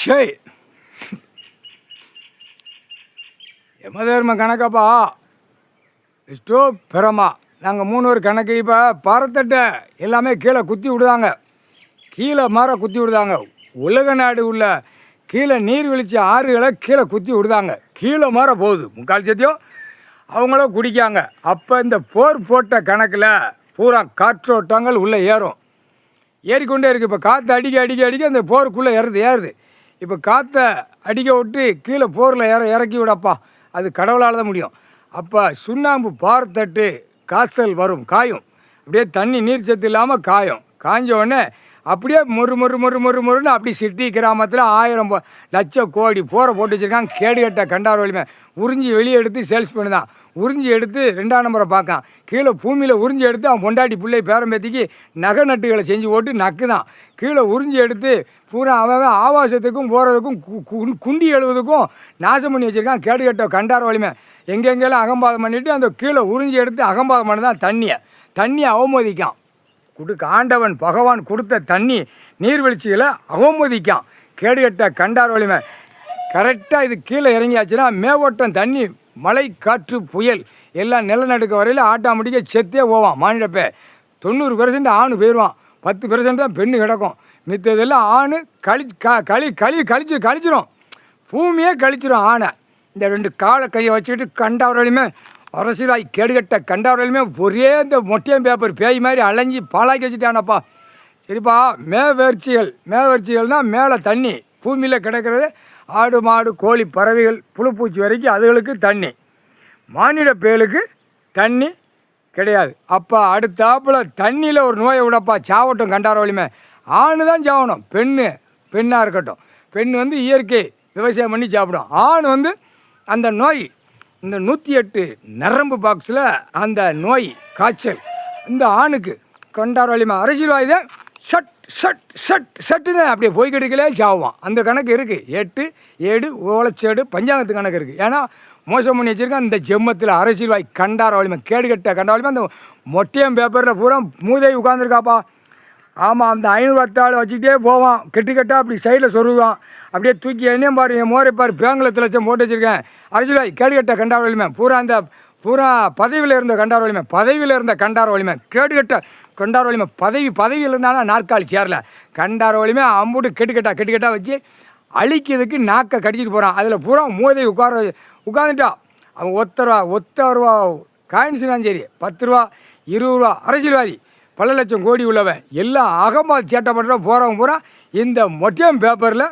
ஷேய் யமதர்ம கணக்கப்பா இஷ்டோ பிரமா நாங்கள் 3 பேர் கணக்கு. இப்போ பாரத்தட்டை எல்லாமே கீழே குத்தி விடுதாங்க, கீழே மாற குத்தி விடுதாங்க. உலக நாடு உள்ள கீழே நீர்வீழ்ச்சி ஆறுகளை கீழே குத்தி விடுதாங்க, கீழே மாற போகுது. முக்கால் சத்தியம் அவங்கள குடிக்காங்க. அப்போ இந்த போர் போட்ட கணக்கில் பூரா காற்றோட்டங்கள் உள்ளே ஏறிக்கொண்டே இருக்குது. இப்போ காற்று அடிக்க அந்த போருக்குள்ளே ஏறுது. இப்போ காற்றை அடிக்க விட்டு கீழே போரில் இறக்கி விடப்பா, அது கடவுளால் தான் முடியும். அப்போ சுண்ணாம்பு பாரத்தட்டு காய்ச்சல் வரும், காயும். அப்படியே தண்ணி நீர் சத்து இல்லாமல் காய்ஞ்ச உடனே அப்படியே மொறுன்னு அப்படி சிட்டி கிராமத்தில் 1000 லட்சம் கோடி போரை போட்டு வச்சுருக்காங்க. கேடுகட்ட கண்டார் வலிமை உறிஞ்சி வெளியே எடுத்து சேல்ஸ் பண்ணுதான். உறிஞ்சி எடுத்து 2ஆம் நம்பரை பார்க்கான். கீழே பூமியில் உறிஞ்சி எடுத்து அவன் பொண்டாட்டி பிள்ளை பேரம்பேத்திக்கு நகை நட்டுகளை செஞ்சு போட்டு நக்குதான். கீழே உறிஞ்சி எடுத்து பூரா அவன் ஆவாசத்துக்கும் போகிறதுக்கும் குண்டி எழுவதுக்கும் நாசம் பண்ணி வச்சுருக்கான். கேடுகட்ட கண்டார் வலிமை எங்கெங்கெல்லாம் அகம்பாதம் பண்ணிவிட்டு அந்த கீழே உறிஞ்சி எடுத்து அகம்பாதம் பண்ணி தான் தண்ணியை அவமதிக்கான். ஆண்டவன் பகவான் கொடுத்த தண்ணி நீர்வீழ்ச்சிகளை அவமதிக்கான். கேடுகட்ட கண்டார் வலிமை கரெக்டாக இது கீழே இறங்கியாச்சுன்னா மேவோட்டம் தண்ணி மழை காற்று புயல் எல்லாம் நிலநடுக்க வரையில் ஆட்டாமட்டிக்க செத்தே போவான். மானிடப்பே 90% ஆணு போயிடுவான், 10% தான் பெண்ணு கிடக்கும். மித்ததெல்லாம் ஆணு கழிச்சிரும், பூமியே கழிச்சிரும் ஆணை. இந்த 2 காலை கையை வச்சுக்கிட்டு கண்டார் வலிமை அரசியலாய் கேடுகட்ட கண்டாவர்களுமே ஒரே இந்த மொட்டையம் பேப்பர் பேய் மாதிரி அலைஞ்சி பாலாக்கி வச்சுட்டானப்பா. சரிப்பா, மேவர்ச்சிகள்னால் மேலே தண்ணி பூமியில் கிடக்கிறது. ஆடு மாடு கோழி பறவைகள் புழுப்பூச்சி வரைக்கும் அதுகளுக்கு தண்ணி, மானிட பேலுக்கு தண்ணி கிடையாது. அப்போ அடுத்தாப்பில் தண்ணியில் ஒரு நோயை விடப்பா, சாவட்டும் கண்டார வலிமை. ஆணு தான் சாவணும், பெண்ணாக இருக்கட்டும். பெண் இயற்கை விவசாயம் பண்ணி சாப்பிடும். ஆண் அந்த நோய், இந்த 108 நரம்பு பாக்ஸில் அந்த நோய் காய்ச்சல் இந்த ஆணுக்கு கண்டார் வலிமை அரசியல்வாதிதான் சட்டுன்னு அப்படியே போய்கிட்டுகளே சாவான். அந்த கணக்கு இருக்குது. 8 7 ஓலச்சேடு பஞ்சாங்கத்து கணக்கு இருக்குது. ஏன்னா மோசம் பண்ணி வச்சுருக்கேன் இந்த ஜெம்மத்தில் அரசியல்வாதி கண்டார் வலிமை கேடுகட்ட கண்டார் வலிமை. அந்த மொட்டையம் பேப்பரில் பூரா மூதை உட்காந்துருக்காப்பா. ஆமாம், அந்த 500 வச்சுக்கிட்டே போவான். கெட்டுக்கட்டா அப்படி சைடில் சொருவான். அப்படியே தூக்கி என்னையும் பாரு, என் மோரை பாரு, பேங்கில் லட்சம் போட்டு வச்சுருக்கேன். அரசியல்வாதி கேடுகட்ட கண்டார் வலிமை பூரா பதவியில் இருந்த கண்டார் வலிமை, பதவியில் இருந்த கண்டார் வலிமை கேடுகட்ட கண்டார் வலிமை. பதவியில் இருந்தாலும் நாற்காலி சேரல. கண்டார் வலிமை அம்புட்டு கெட்டுக்கட்டா வச்சு அழிக்கிறதுக்கு நாக்கை கடிச்சிட்டு போகிறான். அதில் பூரா மூதை உட்காந்துட்டா. அவன் ஒத்த ரூபா காயின்ஸ்னாலும் சரி, 10 ரூபா 20 ரூபா அரசியல்வாதி பல லட்சம் கோடி உள்ளவன் எல்லாம் அகம்பாத் சேட்டை பண்ணுற போகிறவங்க பூரா இந்த மொட்டையம் பேப்பரில்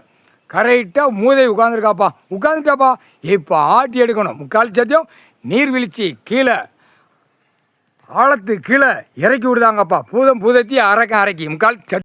கரெக்டாக மூதை உட்காந்துட்டாப்பா. இப்போ ஆட்டி எடுக்கணும். முக்கால் சத்தியம் நீர்வீழ்ச்சி கீழே ஆழத்து கீழே இறக்கி விடுதாங்கப்பா. பூதத்தி அரைக்கி முக்கால் சத்தியம்.